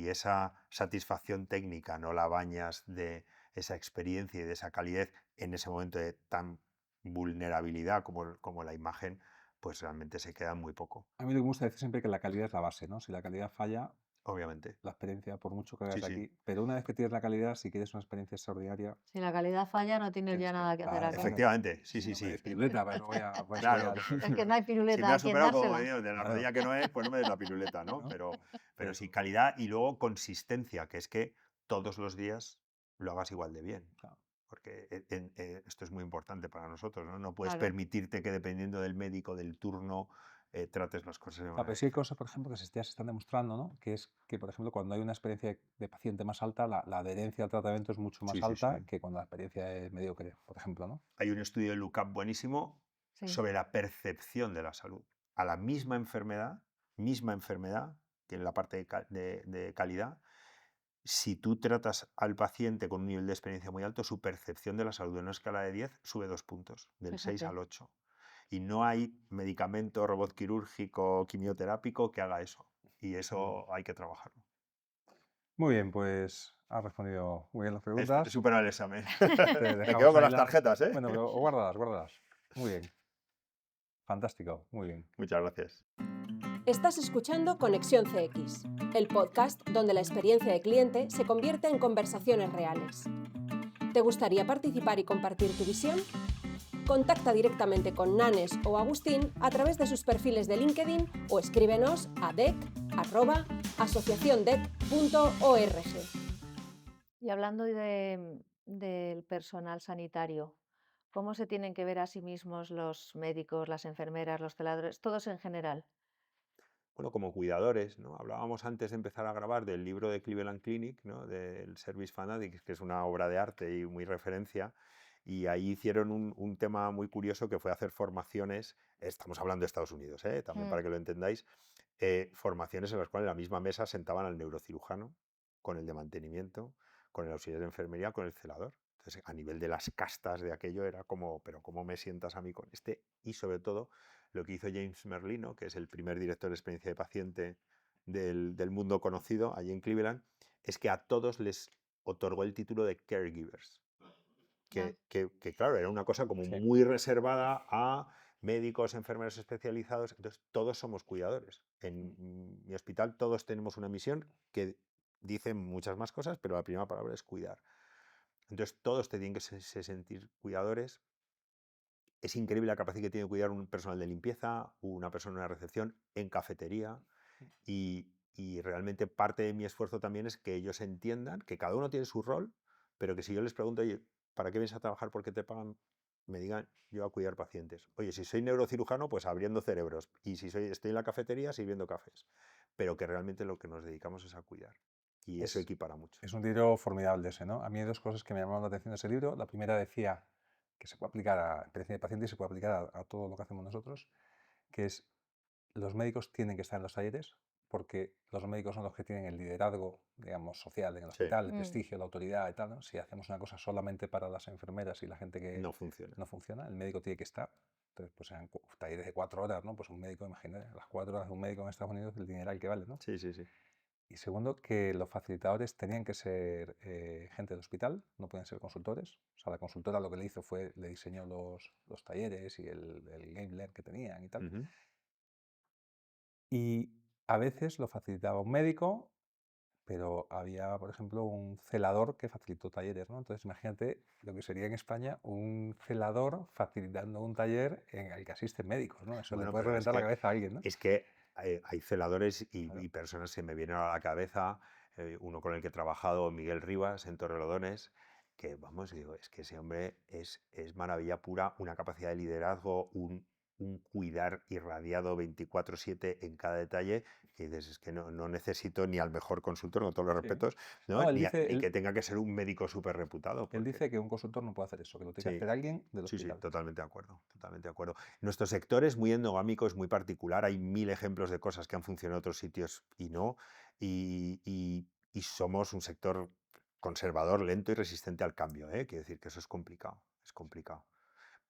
esa satisfacción técnica no la bañas de esa experiencia y de esa calidez en ese momento de tan vulnerabilidad como la imagen, pues realmente se queda muy poco, A mí lo que me gusta decir siempre que la calidad es la base, ¿no? Si la calidad falla, obviamente. la experiencia, por mucho que hagas Sí, sí. aquí, pero una vez que tienes la calidad, si quieres una experiencia extraordinaria, Si la calidad falla, no tienes tienes ya que- nada que hacer claro, aquí. Efectivamente, sí, sí, no me sí. des piruleta, pero voy a Claro, estudiar. Es que no hay si piruleta me a has quien superado, como dársela. digo, de la Claro. rodilla que no es, pues no me des la piruleta, ¿no? ¿No? Pero sí, Eso. calidad y luego consistencia, que es que todos los días lo hagas igual de bien. Claro. Porque esto es muy importante para nosotros, ¿no? No puedes Claro. permitirte que dependiendo del médico, del turno, trates las cosas de Pero manera sí hay diferente. cosas, por ejemplo, que ya se están demostrando, ¿no? Que es que, por ejemplo, cuando hay una experiencia de paciente más alta, la adherencia al tratamiento es mucho más Sí, sí, alta sí. que cuando la experiencia es mediocre, por ejemplo, ¿no? Hay un estudio de Lookup buenísimo Sí. sobre la percepción de la salud. A la misma enfermedad que en la parte de calidad, si tú tratas al paciente con un nivel de experiencia muy alto, su percepción de la salud en una escala de 10 sube 2 puntos, del 6 Fíjate. al 8. Y no hay medicamento, robot quirúrgico, quimioterápico que haga eso. Y eso hay que trabajarlo. Muy bien, pues has respondido muy bien las He preguntas. superado el examen. Te Me dejamos quedo con ahí las tarjetas, ¿eh? Bueno, pero guárdalas, guárdalas. Muy bien. Fantástico, muy bien. Muchas gracias. Estás escuchando Conexión CX, el podcast donde la experiencia de cliente se convierte en conversaciones reales. ¿Te gustaría participar y compartir tu visión? Contacta directamente con Nanes o Agustín a través de sus perfiles de LinkedIn o escríbenos a dec@asociaciondec.org. Y hablando del personal sanitario, ¿cómo se tienen que ver a sí mismos los médicos, las enfermeras, los celadores, todos en general? Bueno, como cuidadores, ¿no? Hablábamos antes de empezar a grabar del libro de Cleveland Clinic, ¿no? Del Service Fanatics, que es una obra de arte y muy referencia, y ahí hicieron un tema muy curioso que fue hacer formaciones, estamos hablando de Estados Unidos, también para que lo entendáis, formaciones en las cuales en la misma mesa sentaban al neurocirujano, con el de mantenimiento, con el auxiliar de enfermería, con el celador. Entonces, a nivel de las castas de aquello era como, pero ¿cómo me sientas a mí con este? Y sobre todo, lo que hizo James Merlino, que es el primer director de experiencia de paciente del mundo conocido allí en Cleveland, es que a todos les otorgó el título de caregivers. Ah, Que claro, era una cosa como Sí. muy reservada a médicos, enfermeros especializados. Entonces, todos somos cuidadores. En mi hospital todos tenemos una misión que dice muchas más cosas, pero la primera palabra es cuidar. Entonces, todos te tienen que sentir cuidadores. Es increíble la capacidad que tiene de cuidar un personal de limpieza, una persona en una recepción, en cafetería. Y realmente parte de mi esfuerzo también es que ellos entiendan que cada uno tiene su rol, pero que si yo les pregunto, oye, ¿para qué vienes a trabajar? ¿Por qué te pagan? Me digan, yo a cuidar pacientes. Oye, si soy neurocirujano, pues abriendo cerebros. Y si estoy en la cafetería, sirviendo cafés. Pero que realmente lo que nos dedicamos es a cuidar. Y eso equipara mucho. Es un libro formidable ese, ¿no? A mí hay dos cosas que me llamaron la atención de ese libro. La primera decía que se puede aplicar a experiencia de paciente y se puede aplicar a todo lo que hacemos nosotros, que es los médicos tienen que estar en los talleres, porque los médicos son los que tienen el liderazgo, digamos, social en el Sí, hospital, el Mm, prestigio, la autoridad y tal, ¿no? Si hacemos una cosa solamente para las enfermeras y la gente que no funciona. no funciona, el médico tiene que estar. Entonces, pues sean talleres de 4 horas, ¿no? Pues un médico, imagínate, las 4 horas de un médico en Estados Unidos, el dineral que vale, ¿no? Sí, sí, sí. Y segundo, que los facilitadores tenían que ser gente de hospital, no pueden ser consultores. O sea, la consultora lo que le hizo fue, le diseñó los talleres y el game plan que tenían y tal. Ujú. Y a veces lo facilitaba un médico, pero había, por ejemplo, un celador que facilitó talleres, ¿no? Entonces, imagínate lo que sería en España un celador facilitando un taller en el que asisten médicos, ¿no? Eso le Bueno, puede pero reventar la cabeza a alguien, ¿no? es que hay celadores Claro. y personas que me vienen a la cabeza, uno con el que he trabajado, Miguel Rivas, en Torrelodones, que vamos, digo, es que ese hombre es maravilla pura, una capacidad de liderazgo, un cuidar irradiado 24/7 en cada detalle, que dices, es que no necesito ni al mejor consultor, con todos los Sí. respetos, ¿no? No, él Ni que dice, tenga que ser un médico súper reputado, él porque dice que un consultor no puede hacer eso, que lo tiene que sí. hacer alguien del Sí, sí, hospital. totalmente de acuerdo, totalmente de acuerdo. Nuestro sector es muy endogámico, es muy particular, hay 1000 ejemplos de cosas que han funcionado en otros sitios y no, y somos un sector conservador, lento y resistente al cambio, ¿eh? Quiero decir que eso es complicado, es complicado.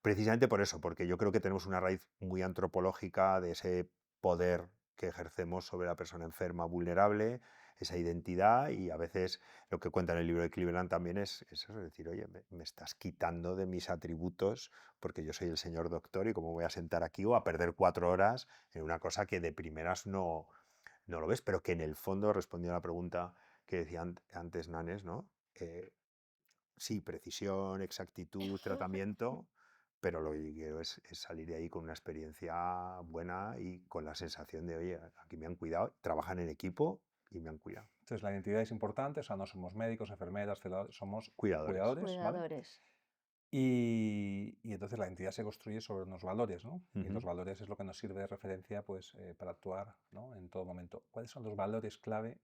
Precisamente por eso, porque yo creo que tenemos una raíz muy antropológica de ese poder que ejercemos sobre la persona enferma, vulnerable, esa identidad, y a veces lo que cuenta en el libro de Cleveland también es eso, es decir, oye, me estás quitando de mis atributos porque yo soy el señor doctor y cómo voy a sentar aquí o a perder 4 horas en una cosa que de primeras no lo ves, pero que en el fondo, respondiendo a la pregunta que decía antes Nanes, ¿no? Sí, precisión, exactitud, tratamiento, pero lo que quiero es salir de ahí con una experiencia buena y con la sensación de, oye, aquí me han cuidado, trabajan en equipo y me han cuidado. Entonces, la identidad es importante, o sea, no somos médicos, enfermeras, celadores, somos Cuidadores. cuidadores, ¿vale? cuidadores. Y entonces la identidad se construye sobre unos valores, ¿no? Y los Ujú. valores es lo que nos sirve de referencia, pues, para actuar, ¿no? En todo momento. ¿Cuáles son los valores clave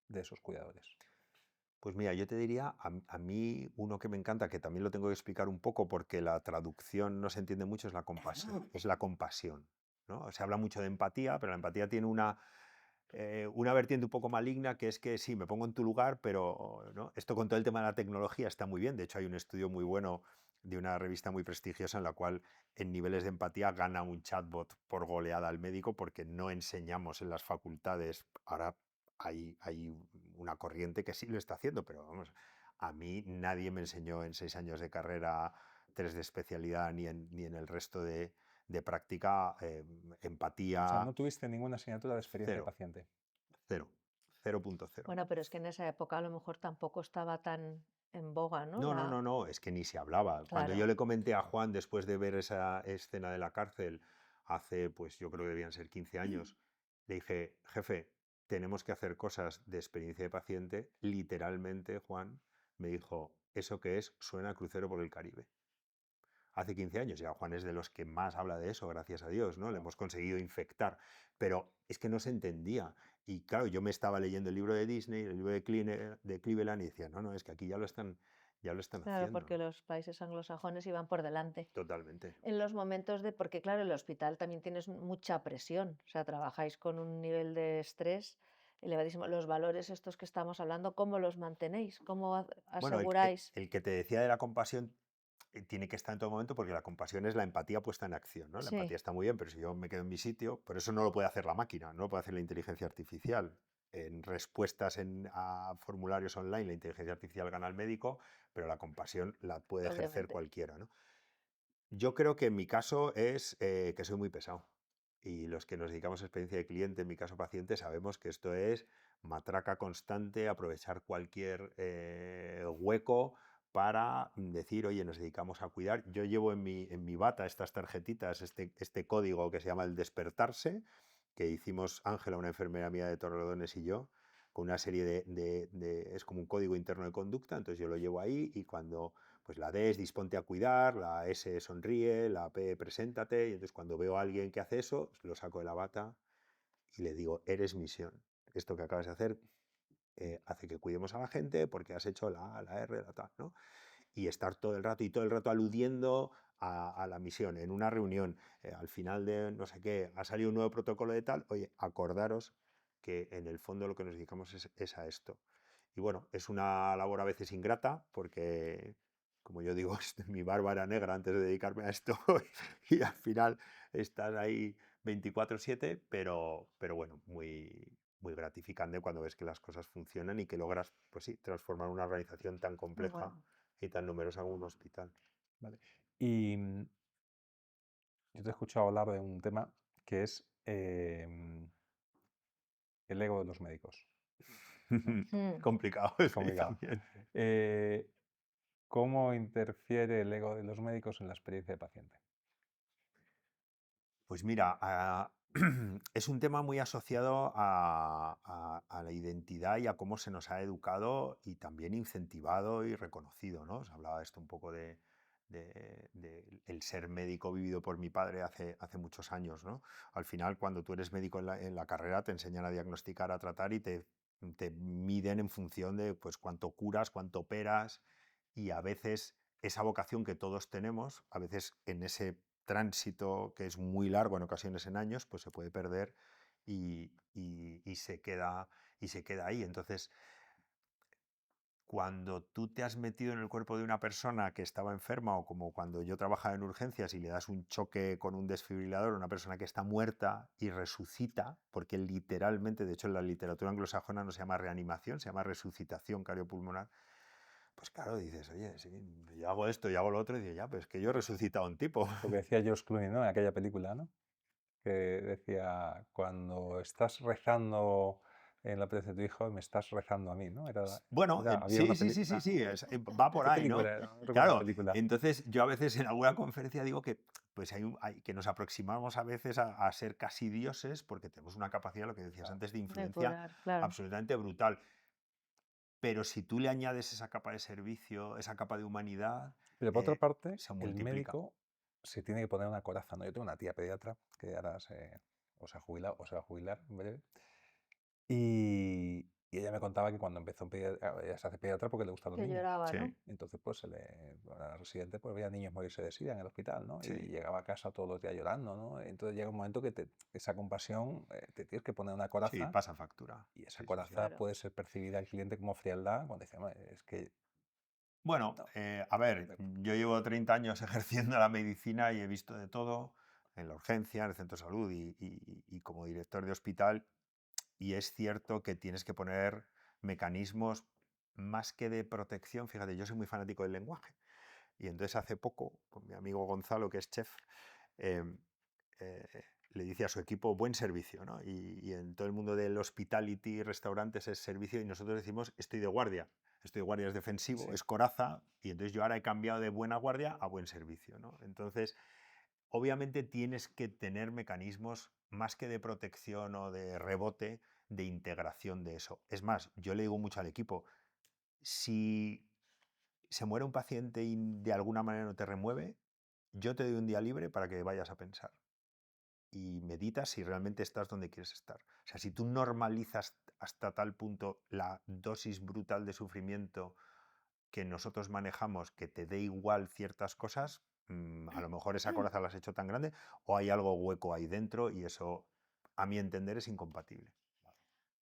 de esos cuidadores? Pues mira, yo te diría, a mí uno que me encanta, que también lo tengo que explicar un poco porque la traducción no se entiende mucho, es la compasión. Es la compasión, ¿no? Se habla mucho de empatía, pero la empatía tiene una vertiente un poco maligna, que es que sí, me pongo en tu lugar, pero ¿no? Esto con todo el tema de la tecnología está muy bien. De hecho, hay un estudio muy bueno de una revista muy prestigiosa en la cual en niveles de empatía gana un chatbot por goleada al médico porque no enseñamos en las facultades. Ahora hay una corriente que sí lo está haciendo, pero vamos, a mí nadie me enseñó en 6 años de carrera, 3 de especialidad, ni en el resto de práctica, O sea, empatía. no tuviste ninguna asignatura de experiencia de Cero, paciente. cero, 0.0. Bueno, pero es que en esa época a lo mejor tampoco estaba tan en boga, ¿no? No, no, no, no, es que ni se hablaba. Cuando yo Claro. le comenté a Juan, después de ver esa escena de la cárcel, hace, pues yo creo que debían ser 15 años, le dije, jefe, tenemos que hacer cosas de experiencia de paciente. Literalmente, Juan me dijo, ¿eso qué es? Suena a crucero por el Caribe. Hace 15 años, ya Juan es de los que más habla de eso, gracias a Dios, ¿no? Le hemos conseguido infectar, pero es que no se entendía. Y claro, yo me estaba leyendo el libro de Disney, el libro de Cleveland, y decía, no, es que aquí ya lo están Claro, haciendo, porque ¿no? los países anglosajones iban por delante. Totalmente. En los momentos porque claro, el hospital también tienes mucha presión, o sea, trabajáis con un nivel de estrés elevadísimo. Los valores estos que estamos hablando, ¿cómo los mantenéis? ¿Cómo Bueno, el aseguráis? el que te decía de la compasión tiene que estar en todo momento porque la compasión es la empatía puesta en acción, ¿no? La empatía Sí, está muy bien, pero si yo me quedo en mi sitio, por eso no lo puede hacer la máquina, no lo puede hacer la inteligencia artificial. En respuestas a formularios online, la inteligencia artificial gana al médico, pero la compasión la puede ejercer obviamente. cualquiera, ¿no? Yo creo que en mi caso es que soy muy pesado. Y los que nos dedicamos a experiencia de cliente, en mi caso paciente, sabemos que esto es matraca constante, aprovechar cualquier hueco para decir, oye, nos dedicamos a cuidar. Yo llevo en mi bata estas tarjetitas, este código que se llama el despertarse, que hicimos Ángela, una enfermera mía de Torrelodones, y yo, con una serie es como un código interno de conducta, entonces yo lo llevo ahí y cuando pues la D es disponte a cuidar, la S sonríe, la P preséntate, y entonces cuando veo a alguien que hace eso, lo saco de la bata y le digo, eres misión. Esto que acabas de hacer hace que cuidemos a la gente porque has hecho la A, la R, la tal, ¿no? Y estar todo el rato aludiendo a la misión. En una reunión, al final de no sé qué, ha salido un nuevo protocolo de tal, oye, acordaros que en el fondo lo que nos dedicamos es a esto. Y bueno, es una labor a veces ingrata porque, como yo digo, mi barba era negra antes de dedicarme a esto y al final estás ahí 24/7, pero bueno, muy gratificante cuando ves que las cosas funcionan y que logras, pues sí, transformar una organización tan compleja Bueno, y tan numerosa como un hospital. Vale. Y yo te he escuchado hablar de un tema que es el ego de los médicos, ¿no? mm, Complicado, Es sí, complicado. también. Eh, ¿Cómo interfiere el ego de los médicos en la experiencia del paciente? Pues mira, es un tema muy asociado a la identidad y a cómo se nos ha educado y también incentivado y reconocido, ¿no? Os hablaba esto un poco de el ser médico vivido por mi padre hace muchos años, ¿no? Al final, cuando tú eres médico en la carrera, te enseñan a diagnosticar, a tratar y te miden en función de pues, cuánto curas, cuánto operas y a veces esa vocación que todos tenemos, a veces en ese tránsito que es muy largo en ocasiones en años, pues se puede perder y se queda ahí. Entonces, cuando tú te has metido en el cuerpo de una persona que estaba enferma o como cuando yo trabajaba en urgencias y le das un choque con un desfibrilador a una persona que está muerta y resucita, porque literalmente, de hecho en la literatura anglosajona no se llama reanimación, se llama resucitación cardiopulmonar, pues claro, dices, oye, sí, yo hago esto, yo hago lo otro, y dices, ya, pues que yo he resucitado a un tipo. Lo que decía George Clooney, ¿no? En aquella película, ¿no? Que decía, cuando estás rezando en la presencia de tu hijo, me estás rezando a mí, ¿no? Bueno, Había sí, una sí, sí, sí, película. sí, va por ¿Qué ahí, película ¿no? era? No recuerdo la Claro, película. entonces yo a veces en alguna conferencia digo que, pues que nos aproximamos a veces a ser casi dioses porque tenemos una capacidad, lo que decías antes, de de influencia curar, claro. absolutamente brutal. Pero si tú le añades esa capa de servicio, esa capa de humanidad, Pero por otra parte, se el multiplica. médico se tiene que poner una coraza, ¿no? Yo tengo una tía pediatra que ahora o se ha jubilado o se va a jubilar en breve. Y ella me contaba que cuando empezó ella se hace pediatra porque le gustan los Que niños. lloraba, Sí, ¿no? Entonces, pues, la residente pues, veía niños morirse de sida en el hospital, ¿no? sí, Y llegaba a casa todos los días llorando, ¿no? Entonces llega un momento que esa compasión te tienes que poner una sí, coraza pasa factura. y esa Sí, sí, sí. coraza Claro. puede ser percibida al cliente como frialdad cuando dice, "Hombre, es que Bueno, no". a ver, yo llevo 30 años ejerciendo la medicina y he visto de todo en la urgencia, en el centro de salud y como director de hospital. Y es cierto que tienes que poner mecanismos más que de protección. Fíjate, yo soy muy fanático del lenguaje. Y entonces hace poco, con mi amigo Gonzalo, que es chef, em, eh, le dice a su equipo buen servicio, ¿no? Y en todo el mundo del hospitality, restaurantes, es servicio y nosotros decimos estoy de guardia. Estoy de guardia es defensivo, Sí. es coraza y entonces yo ahora he cambiado de buena guardia a buen servicio, ¿no? Entonces, obviamente tienes que tener mecanismos más que de protección o de rebote, de integración de eso. Es más, yo le digo mucho al equipo, si se muere un paciente y de alguna manera no te remueve, yo te doy un día libre para que vayas a pensar y meditas si realmente estás donde quieres estar. O sea, si tú normalizas hasta tal punto la dosis brutal de sufrimiento que nosotros manejamos, que te dé igual ciertas cosas, a lo mejor esa coraza la has hecho tan grande o hay algo hueco ahí dentro y eso, a mi entender, es incompatible.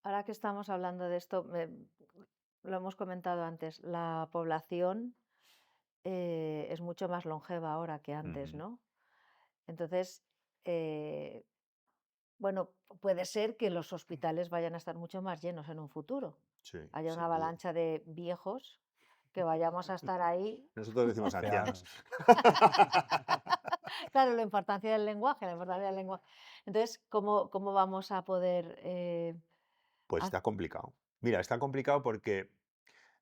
Ahora que estamos hablando de esto, lo hemos comentado antes, la población es mucho más longeva ahora que antes, Ujú. ¿no? Entonces, eh, bueno, puede ser que los hospitales vayan a estar mucho más llenos en un futuro. Sí, Haya una sin duda. avalancha de viejos que vayamos a estar ahí. Nosotros decimos ancianos. Claro, la importancia del lenguaje, la importancia del lenguaje. Entonces, ¿cómo vamos a poder Pues haz- está complicado. Mira, está complicado porque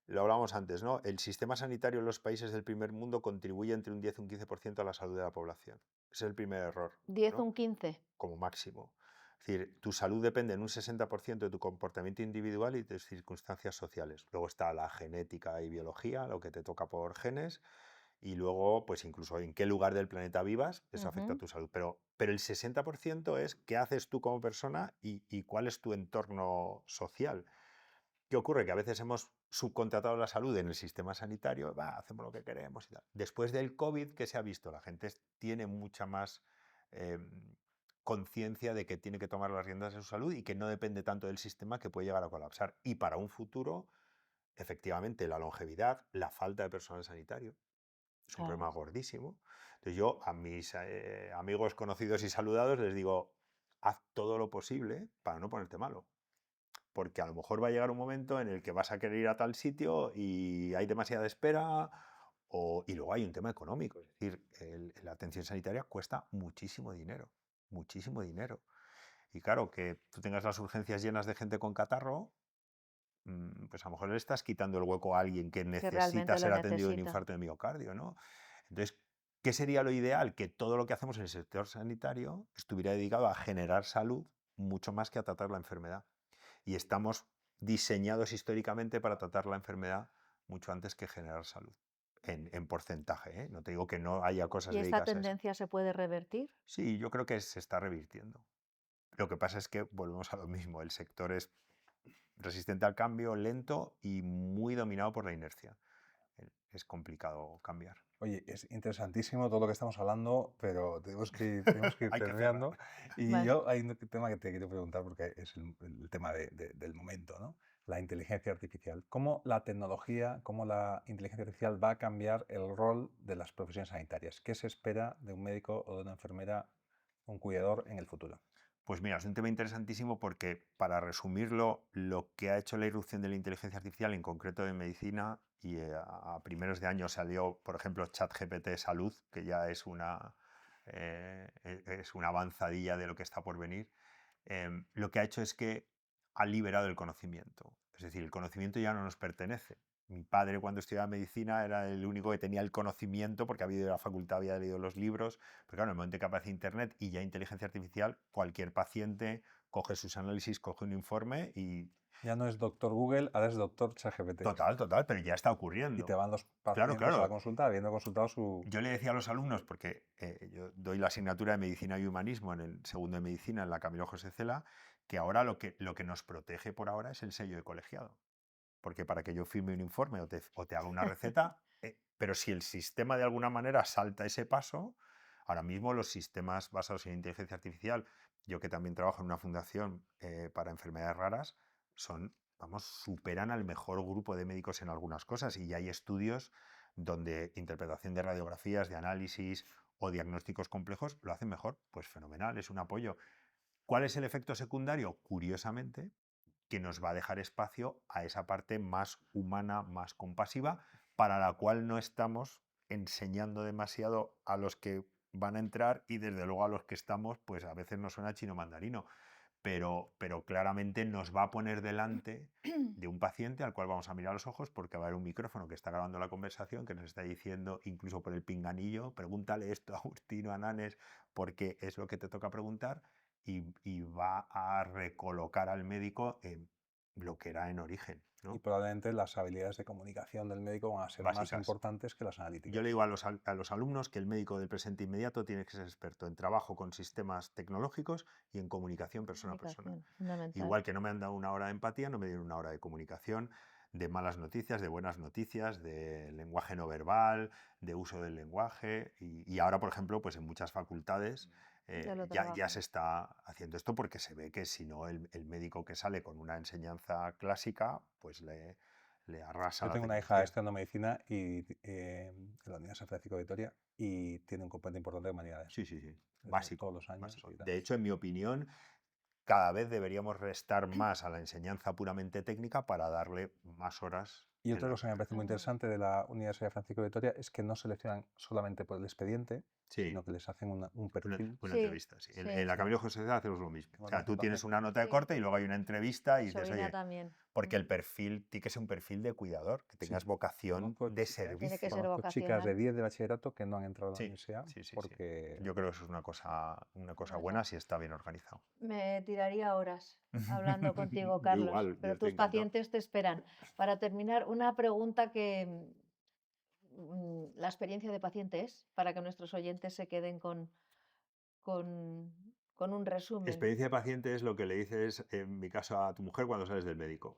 lo hablábamos antes, ¿no? El sistema sanitario en los países del primer mundo contribuye entre un 10 y un 15% a la salud de la población. Ese es el primer error, 10 ¿no? un 15? Como máximo. Es decir, tu salud depende en un 60% de tu comportamiento individual y de tus circunstancias sociales. Luego está la genética y biología, lo que te toca por genes, y luego, pues incluso en qué lugar del planeta vivas, eso afecta a Ujú. tu salud. Pero el 60% es qué haces tú como persona y cuál es tu entorno social. ¿Qué ocurre? Que a veces hemos subcontratado la salud en el sistema sanitario, va, hacemos lo que queremos y tal. Después del COVID, ¿qué se ha visto? La gente tiene mucha más eh, conciencia de que tiene que tomar las riendas de su salud y que no depende tanto del sistema, que puede llegar a colapsar. Y para un futuro, efectivamente, la longevidad, la falta de personal sanitario es un Claro. problema gordísimo. Entonces yo a mis amigos conocidos y saludados les digo, haz todo lo posible para no ponerte malo. Porque a lo mejor va a llegar un momento en el que vas a querer ir a tal sitio y hay demasiada espera, y luego hay un tema económico. Es decir, la atención sanitaria cuesta muchísimo dinero, muchísimo dinero. Y claro, que tú tengas las urgencias llenas de gente con catarro, pues a lo mejor le estás quitando el hueco a alguien que Que necesita realmente lo ser atendido de un necesita. infarto de miocardio, ¿no? Entonces, ¿qué sería lo ideal? Que todo lo que hacemos en el sector sanitario estuviera dedicado a generar salud mucho más que a tratar la enfermedad. Y estamos diseñados históricamente para tratar la enfermedad mucho antes que generar salud, en porcentaje, ¿eh? No te digo que no haya cosas ¿Y esta dedicadas a eso. tendencia se puede revertir? Sí, yo creo que se está revirtiendo. Lo que pasa es que volvemos a lo mismo, el sector es resistente al cambio, lento y muy dominado por la inercia. Es complicado cambiar. Oye, es interesantísimo todo lo que estamos hablando, pero tenemos que ir Hay que terminando. Y Vale. yo hay un tema que te quiero preguntar porque es el tema del momento, ¿no? La inteligencia artificial. ¿Cómo la tecnología, cómo la inteligencia artificial va a cambiar el rol de las profesiones sanitarias? ¿Qué se espera de un médico o de una enfermera, un cuidador en el futuro? Pues mira, es un tema interesantísimo porque, para resumirlo, lo que ha hecho la irrupción de la inteligencia artificial, en concreto de medicina, y a primeros de año salió, por ejemplo, ChatGPT Salud, que ya es una avanzadilla de lo que está por venir, lo que ha hecho es que ha liberado el conocimiento. Es decir, el conocimiento ya no nos pertenece. Mi padre, cuando estudiaba medicina, era el único que tenía el conocimiento porque había ido a la facultad, había leído los libros. Pero claro, en el momento que aparece Internet y ya inteligencia artificial, cualquier paciente coge sus análisis, coge un informe y... Ya no es doctor Google, ahora es doctor ChatGPT. Total, pero ya está Y ocurriendo. te van los Claro, pacientes a la claro. consulta habiendo consultado su... Yo le decía a los alumnos, porque yo doy la asignatura de Medicina y Humanismo en el segundo de Medicina en la Camilo José Cela, que ahora lo que nos protege por ahora es el sello de colegiado. Porque para que yo firme un informe o te haga una receta, pero si el sistema de alguna manera salta ese paso, ahora mismo los sistemas basados en inteligencia artificial, yo que también trabajo en una fundación para enfermedades raras, superan al mejor grupo de médicos en algunas cosas, y ya hay estudios donde interpretación de radiografías, de análisis o diagnósticos complejos lo hacen mejor. Pues fenomenal, es un apoyo. ¿Cuál es el efecto secundario? Curiosamente, que nos va a dejar espacio a esa parte más humana, más compasiva, para la cual no estamos enseñando demasiado a los que van a entrar, y desde luego a los que estamos, pues a veces nos suena chino mandarino, pero claramente nos va a poner delante de un paciente al cual vamos a mirar a los ojos, porque va a haber un micrófono que está grabando la conversación, que nos está diciendo, incluso por el pinganillo, pregúntale esto a Agustino, a Nanes, porque es lo que te toca preguntar, y va a recolocar al médico en lo que era en origen, Y ¿no? probablemente las habilidades de comunicación del médico van a ser más Básicas. importantes que las analíticas. Yo le digo a los alumnos que el médico del presente inmediato tiene que ser experto en trabajo con sistemas tecnológicos y en comunicación persona a persona. Comunicación, fundamental. Igual que no me han dado una hora de empatía, no me dieron una hora de comunicación, de malas noticias, de buenas noticias, de lenguaje no verbal, de uso del lenguaje. Y ahora, por ejemplo, pues en muchas facultades Ya lo ya trabajan. se está haciendo esto, porque se ve que si no, el médico que sale con una enseñanza clásica, pues le arrasa Yo la tengo una hija tecnología. estudiando medicina en la Universidad San Francisco de Vitoria y tiene un componente importante de humanidades. Sí, Desde todos los años. básico. Y tal. De hecho, en mi opinión, cada vez deberíamos restar más a la enseñanza puramente técnica para darle más horas. Y en otra la cosa que me parece muy Ajá. interesante de la Universidad Francisco de Vitoria es que no seleccionan solamente por el expediente, Sí, sino que les hacen un perfil. una Sí, entrevista. Sí. En sí, la sí. Camilo José Cela hacemos lo mismo. O Bueno, sea, tú tienes entonces, una nota de Sí. corte y luego hay una entrevista y Mi dices, sobrina oye, también. porque el perfil tiene que ser un perfil de cuidador, que tengas sí, vocación conozco de chicas, Tiene que servicio. ser conozco chicas de vocacional. 10 de bachillerato que no han entrado a la Sí, universidad sí. porque Yo creo que eso es una cosa Bueno, buena si está bien organizado. me tiraría horas hablando contigo, Yo Carlos, igual, yo pero estoy tus encantado. pacientes te esperan. Para terminar, una pregunta que la experiencia de paciente es, para que nuestros oyentes se queden con, con un resumen. Experiencia de paciente es lo que le dices, en mi caso, a tu mujer cuando sales del médico.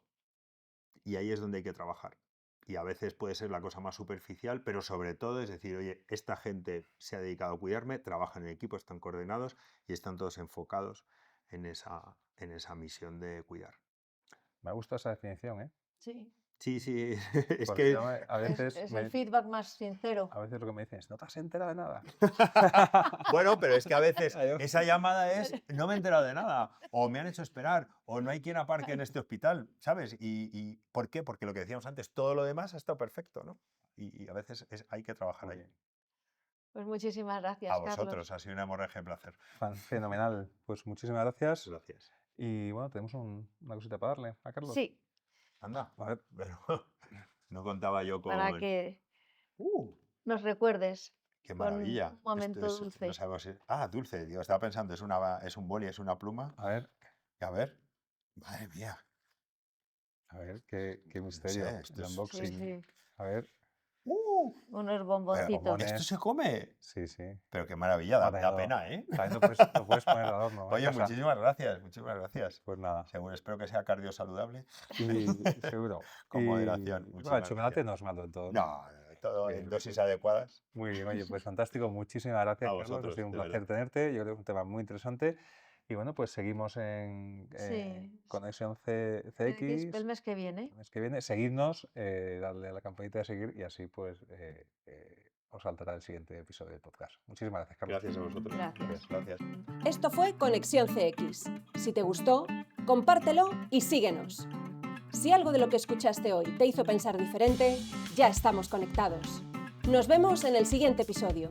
Y ahí es donde hay que trabajar. y a veces puede ser la cosa más superficial, pero sobre todo es decir, oye, esta gente se ha dedicado a cuidarme, trabajan en equipo, están coordinados y están todos enfocados en esa misión de cuidar. Me ha gustado esa definición, ¿eh? Sí. Sí, sí, es Porque que a veces, Es el feedback más sincero. a veces lo que me dicen es, no te has enterado de nada. bueno, pero es que a veces Adiós. esa llamada es, no me he enterado de nada, o me han hecho esperar, o no hay quien aparque en este hospital, ¿sabes? ¿Y por qué? Porque lo que decíamos antes, todo lo demás ha estado perfecto, ¿no? Y a veces hay que trabajar Muy ahí. bien. Pues muchísimas gracias, A vosotros, Carlos. ha sido un hemorragia placer. Fenomenal. Pues muchísimas gracias. Gracias. Y bueno, tenemos una cosita para darle a Carlos. Sí, Anda, A ver, pero no contaba yo con... para que ¡Uh! nos recuerdes ¡Qué con maravilla! un momento Esto dulce. no sabemos dulce. Digo, estaba pensando, es un boli, es una pluma. a ver, A ver, madre mía. qué misterio. sé, esto el es- unboxing. Sí, sí. A ver, Unos Pero, bomboncitos. bombones. ¿esto se come? sí, sí. Pero qué maravilla, da Vale, pena, ¿eh? También lo puedes poner al horno. en Oye, casa. muchísimas gracias. Pues nada, Seguro, espero que sea cardio saludable. y seguro. Con Y, moderación, bueno, muchísimas el chocolate gracias. no es malo del todo. ¿no? No, todo Bien. en dosis adecuadas. Muy bien, oye, pues fantástico. Muchísimas gracias, A Carlos. Ha vosotros, sido un de placer verdad. tenerte. Yo creo que es un tema muy interesante. Y bueno, pues seguimos en Sí. Conexión El CX. mes que viene. El mes que viene, seguidnos, darle a la campanita de seguir y así pues os saltará el siguiente episodio del podcast. Muchísimas gracias, Carlos. Gracias a vosotros. Gracias. Gracias. Esto fue Conexión CX. Si te gustó, compártelo y síguenos. Si algo de lo que escuchaste hoy te hizo pensar diferente, ya estamos conectados. Nos vemos en el siguiente episodio.